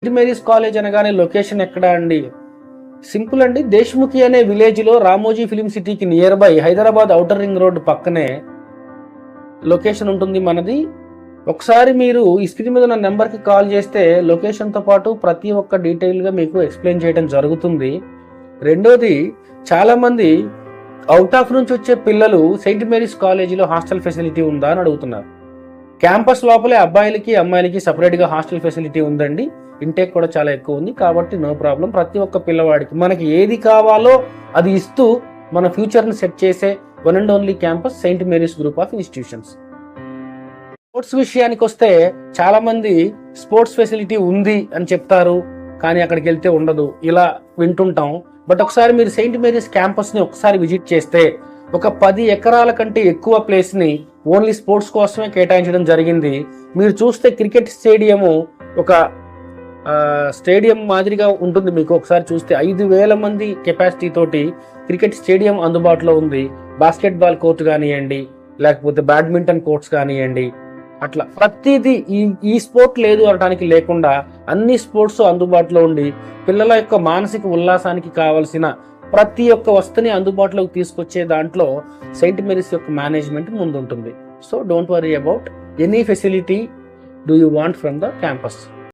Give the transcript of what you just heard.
Saint Mary's college అనగానే location ఎక్కడ అండి? సింపుల్ అండి. దేశ్ముఖి అనే విలేజ్లో రామోజీ ఫిలిం సిటీకి near by Hyderabad outer ring road పక్కనే లొకేషన్ ఉంటుంది మనది. ఒకసారి మీరు ఈ స్క్రీన్ మీద ఉన్న నెంబర్కి కాల్ చేస్తే లొకేషన్తో పాటు ప్రతి ఒక్క డీటెయిల్గా మీకు ఎక్స్ప్లెయిన్ చేయడం జరుగుతుంది. రెండోది, చాలామంది అవుట్ ఆఫ్ నుంచి వచ్చే పిల్లలు సెయింట్ మేరీస్ కాలేజీలో హాస్టల్ ఫెసిలిటీ ఉందా అని అడుగుతున్నారు. క్యాంపస్ లోపలే అబ్బాయిలకి అమ్మాయిలకి సపరేట్గా హాస్టల్ ఫెసిలిటీ ఉందండి. ఇంటేక్ కూడా చాలా ఎక్కువ ఉంది కాబట్టి నో ప్రాబ్లం. ప్రతి ఒక్క పిల్లవాడికి మనకి ఏది కావాలో అది ఇస్తూ మన ఫ్యూచర్ని సెట్ చేసే one and only campus Saint Mary's group of institutions. Sports విషయానికి వస్తే చాలా మంది స్పోర్ట్స్ ఫెసిలిటీ ఉంది అని చెప్తారు, కానీ అక్కడికి వెళ్తే ఉండదు, ఇలా వింటుంటాం. బట్ ఒకసారి మీరు సెయింట్ మేరీస్ క్యాంపస్ని ఒకసారి విజిట్ చేస్తే ఒక 10 ఎకరాల కంటే ఎక్కువ ప్లేస్ని ఓన్లీ స్పోర్ట్స్ కోసమే కేటాయించడం జరిగింది. మీరు చూస్తే క్రికెట్ స్టేడియము ఒక స్టేడియం మాదిరిగా ఉంటుంది. మీకు ఒకసారి చూస్తే 5,000 మంది కెపాసిటీ తోటి క్రికెట్ స్టేడియం అందుబాటులో ఉంది. బాస్కెట్బాల్ కోర్ట్ కానివ్వండి, లేకపోతే బ్యాడ్మింటన్ కోర్ట్స్ కానివ్వండి, అట్లా ప్రతిదీ ఈ స్పోర్ట్ లేదు అనడానికి లేకుండా అన్ని స్పోర్ట్స్ అందుబాటులో ఉండి పిల్లల యొక్క మానసిక ఉల్లాసానికి కావలసిన ప్రతి ఒక్క వస్తువుని అందుబాటులోకి తీసుకొచ్చే దాంట్లో సెయింట్ మేరీస్ యొక్క మేనేజ్మెంట్ ముందుంటుంది. So don't worry about any facility do you want from the campus.